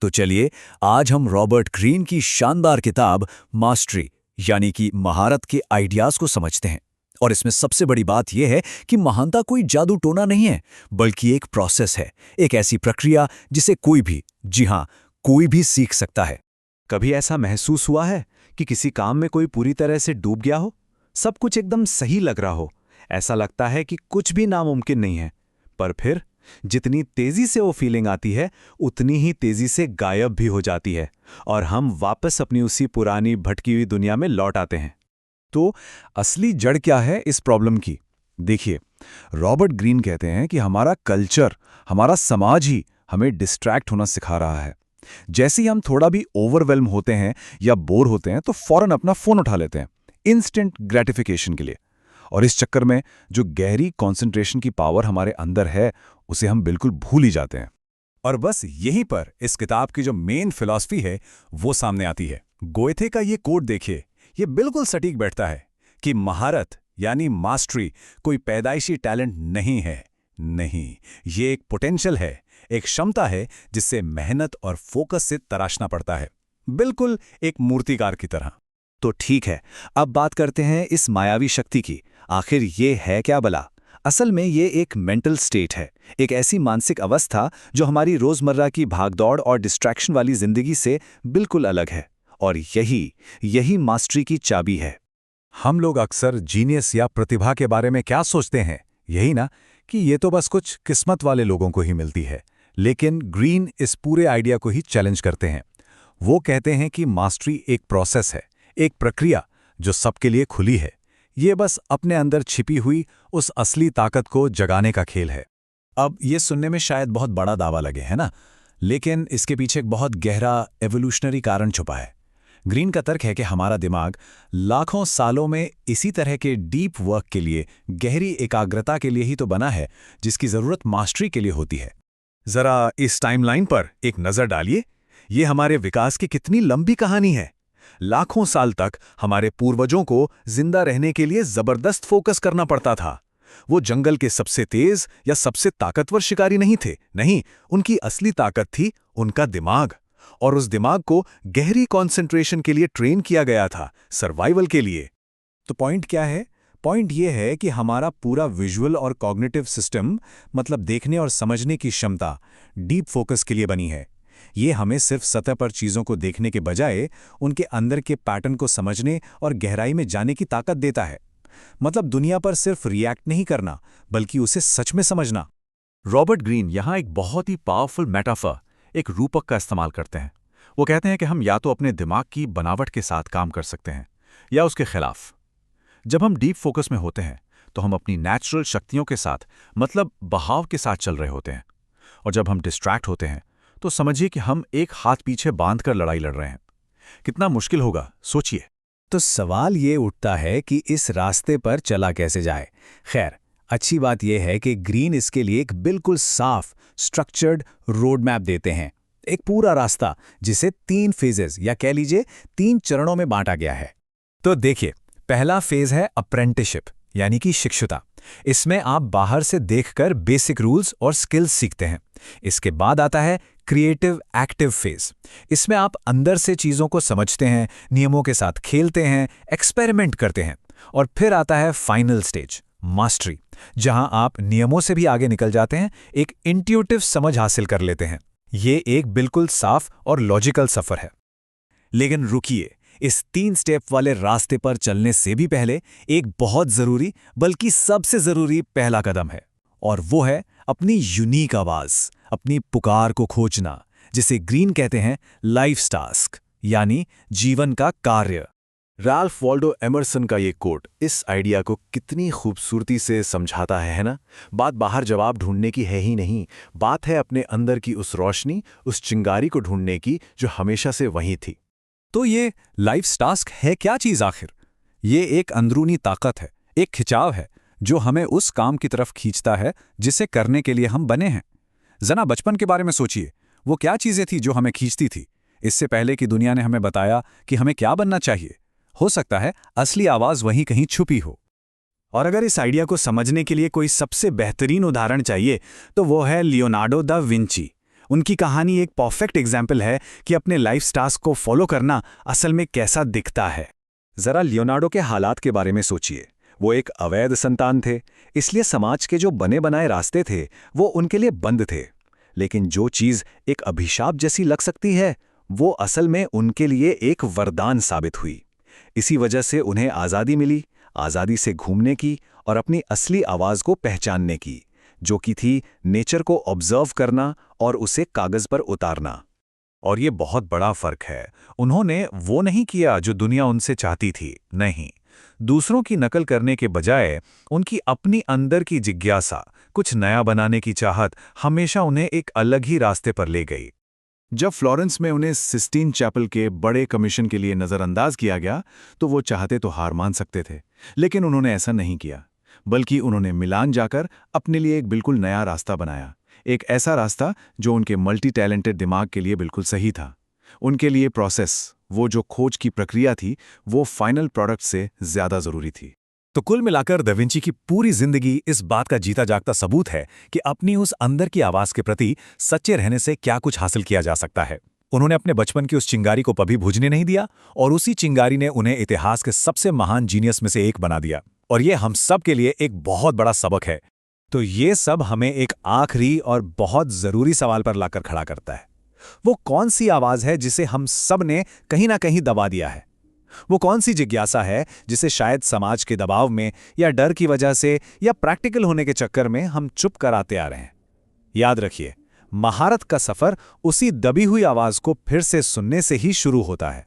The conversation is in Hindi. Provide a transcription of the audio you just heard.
तो चलिए आज हम रॉबर्ट ग्रीन की शानदार किताब मास्टरी यानी कि महारत के आइडियाज को समझते हैं। और इसमें सबसे बड़ी बात यह है कि महानता कोई जादू टोना नहीं है, बल्कि एक प्रोसेस है, एक ऐसी प्रक्रिया जिसे कोई भी, जी हाँ, कोई भी सीख सकता है। कभी ऐसा महसूस हुआ है कि किसी काम में कोई पूरी तरह से डूब गया हो, सब कुछ एकदम सही लग रहा हो, ऐसा लगता है कि कुछ भी नामुमकिन नहीं है, पर फिर जितनी तेजी से वो फीलिंग आती है उतनी ही तेजी से गायब भी हो जाती है और हम वापस अपनी उसी पुरानी भटकी हुई दुनिया में लौट आते हैं। तो असली जड़ क्या है इस प्रॉब्लम की? देखिए, रॉबर्ट ग्रीन कहते हैं कि हमारा कल्चर, हमारा समाज ही हमें डिस्ट्रैक्ट होना सिखा रहा है। जैसे ही हम थोड़ा भी ओवरवेल्म होते हैं या बोर होते हैं तो फौरन अपना फोन उठा लेते हैं, इंस्टेंट ग्रेटिफिकेशन के लिए। और इस चक्कर में जो गहरी कंसंट्रेशन की पावर हमारे अंदर है, उसे हम बिल्कुल भूल ही जाते हैं। और बस यहीं पर इस किताब की जो मेन फिलॉसफी है वो सामने आती है। गोएथे का ये कोट देखिए, ये बिल्कुल सटीक बैठता है कि महारत यानी मास्टरी कोई पैदाइशी टैलेंट नहीं है। नहीं, ये एक पोटेंशियल है, एक क्षमता है जिससे मेहनत और फोकस से तराशना पड़ता है, बिल्कुल एक मूर्तिकार की तरह। तो ठीक है, अब बात करते हैं इस मायावी शक्ति की। आखिर ये है क्या भला? असल में ये एक मेंटल स्टेट है, एक ऐसी मानसिक अवस्था जो हमारी रोजमर्रा की भागदौड़ और डिस्ट्रैक्शन वाली जिंदगी से बिल्कुल अलग है। और यही मास्टरी की चाबी है। हम लोग अक्सर जीनियस या प्रतिभा के बारे में क्या सोचते हैं? यही ना, कि ये तो बस कुछ किस्मत वाले लोगों को ही मिलती है। लेकिन ग्रीन इस पूरे आइडिया को ही चैलेंज करते हैं। वो कहते हैं कि मास्टरी एक प्रोसेस है, एक प्रक्रिया जो सबके लिए खुली है। ये बस अपने अंदर छिपी हुई उस असली ताकत को जगाने का खेल है। अब ये सुनने में शायद बहुत बड़ा दावा लगे, है ना? लेकिन इसके पीछे एक बहुत गहरा एवोल्यूशनरी कारण छुपा है। ग्रीन का तर्क है कि हमारा दिमाग लाखों सालों में इसी तरह के डीप वर्क के लिए, गहरी एकाग्रता के लिए ही तो बना है, जिसकी जरूरत मास्टरी के लिए होती है। जरा इस टाइमलाइन पर एक नजर डालिए। ये हमारे विकास की कितनी लंबी कहानी है। लाखों साल तक हमारे पूर्वजों को जिंदा रहने के लिए जबरदस्त फोकस करना पड़ता था। वो जंगल के सबसे तेज या सबसे ताकतवर शिकारी नहीं थे, नहीं, उनकी असली ताकत थी उनका दिमाग। और उस दिमाग को गहरी कंसंट्रेशन के लिए ट्रेन किया गया था, सर्वाइवल के लिए। तो पॉइंट क्या है? पॉइंट ये है कि हमारा पूरा विजुअल और कॉग्निटिव सिस्टम, मतलब देखने और समझने की क्षमता, डीप फोकस के लिए बनी है। ये हमें सिर्फ सतह पर चीज़ों को देखने के बजाय उनके अंदर के पैटर्न को समझने और गहराई में जाने की ताकत देता है। मतलब दुनिया पर सिर्फ रिएक्ट नहीं करना, बल्कि उसे सच में समझना। रॉबर्ट ग्रीन यहाँ एक बहुत ही पावरफुल मेटाफर, एक रूपक का इस्तेमाल करते हैं। वो कहते हैं कि हम या तो अपने दिमाग की बनावट के साथ काम कर सकते हैं या उसके खिलाफ। जब हम डीप फोकस में होते हैं तो हम अपनी नेचुरल शक्तियों के साथ, मतलब बहाव के साथ चल रहे होते हैं। और जब हम डिस्ट्रैक्ट होते हैं तो समझिए कि हम एक हाथ पीछे बांधकर लड़ाई लड़ रहे हैं। कितना मुश्किल होगा, सोचिए। तो सवाल ये उठता है कि इस रास्ते पर चला कैसे जाए। खैर, अच्छी बात यह है कि ग्रीन इसके लिए एक बिल्कुल साफ, स्ट्रक्चर्ड रोड मैप देते हैं। एक पूरा रास्ता जिसे 3 फेजेस या कह लीजिए 3 चरणों में बांटा गया है। तो देखिए, पहला फेज है अप्रेंटिसशिप यानी कि शिक्षुता। इसमें आप बाहर से देखकर बेसिक रूल्स और स्किल्स सीखते हैं। इसके बाद आता है क्रिएटिव एक्टिव फेज। इसमें आप अंदर से चीज़ों को समझते हैं, नियमों के साथ खेलते हैं, एक्सपेरिमेंट करते हैं। और फिर आता है फाइनल स्टेज, मास्टरी, जहां आप नियमों से भी आगे निकल जाते हैं, एक इंट्यूटिव समझ हासिल कर लेते हैं। ये एक बिल्कुल साफ और लॉजिकल सफर है। लेकिन रुकिए, इस 3 स्टेप वाले रास्ते पर चलने से भी पहले एक बहुत जरूरी, बल्कि सबसे जरूरी पहला कदम है, और वो है अपनी यूनिक आवाज, अपनी पुकार को खोजना, जिसे ग्रीन कहते हैं लाइफ टास्क यानी जीवन का कार्य। राल्फ वॉल्डो एमर्सन का ये कोट इस आइडिया को कितनी खूबसूरती से समझाता है ना? बात बाहर जवाब ढूंढने की है ही नहीं, बात है अपने अंदर की उस रोशनी, उस चिंगारी को ढूंढने की जो हमेशा से वहीं थी। तो ये लाइफ टास्क है क्या चीज़ आखिर? ये एक अंदरूनी ताकत है, एक खिंचाव है जो हमें उस काम की तरफ खींचता है जिसे करने के लिए हम बने हैं। जना बचपन के बारे में सोचिए, वो क्या चीज़ें थी जो हमें खींचती थी? इससे पहले कि दुनिया ने हमें बताया कि हमें क्या बनना चाहिए। हो सकता है असली आवाज़ वहीं कहीं छुपी हो। और अगर इस आइडिया को समझने के लिए कोई सबसे बेहतरीन उदाहरण चाहिए तो वो है लियोनार्डो दा विंची। उनकी कहानी एक परफेक्ट एग्जाम्पल है कि अपने लाइफ स्टाइल्स को फॉलो करना असल में कैसा दिखता है। जरा लियोनार्डो के हालात के बारे में सोचिए। वो एक अवैध संतान थे, इसलिए समाज के जो बने बनाए रास्ते थे वो उनके लिए बंद थे। लेकिन जो चीज़ एक अभिशाप जैसी लग सकती है, वो असल में उनके लिए एक वरदान साबित हुई। इसी वजह से उन्हें आज़ादी मिली, आज़ादी से घूमने की और अपनी असली आवाज़ को पहचानने की, जो कि थी नेचर को ऑब्जर्व करना और उसे कागज़ पर उतारना। और ये बहुत बड़ा फर्क है। उन्होंने वो नहीं किया जो दुनिया उनसे चाहती थी, नहीं। दूसरों की नकल करने के बजाय उनकी अपनी अंदर की जिज्ञासा, कुछ नया बनाने की चाहत हमेशा उन्हें एक अलग ही रास्ते पर ले गई। जब फ्लोरेंस में उन्हें सिस्टीन चैपल के बड़े कमीशन के लिए नज़रअंदाज किया गया, तो वो चाहते तो हार मान सकते थे, लेकिन उन्होंने ऐसा नहीं किया, बल्कि उन्होंने मिलान जाकर अपने लिए एक बिल्कुल नया रास्ता बनाया। एक ऐसा रास्ता जो उनके मल्टी टैलेंटेड दिमाग के लिए बिल्कुल सही था। उनके लिए प्रोसेस, वो जो खोज की प्रक्रिया थी, वो फाइनल प्रोडक्ट से ज़्यादा ज़रूरी थी। तो कुल मिलाकर दा विंची की पूरी जिंदगी इस बात का जीता जागता सबूत है कि अपनी उस अंदर की आवाज के प्रति सच्चे रहने से क्या कुछ हासिल किया जा सकता है। उन्होंने अपने बचपन की उस चिंगारी को कभी बुझने नहीं दिया और उसी चिंगारी ने उन्हें इतिहास के सबसे महान जीनियस में से एक बना दिया। और ये हम सब के लिए एक बहुत बड़ा सबक है। तो ये सब हमें एक आखिरी और बहुत ज़रूरी सवाल पर लाकर खड़ा करता है। वो कौन सी आवाज़ है जिसे हम सब ने कहीं ना कहीं दबा दिया है? वो कौन सी जिज्ञासा है जिसे शायद समाज के दबाव में या डर की वजह से या प्रैक्टिकल होने के चक्कर में हम चुप कराते आ रहे हैं? याद रखिए, महारत का सफ़र उसी दबी हुई आवाज़ को फिर से सुनने से ही शुरू होता है।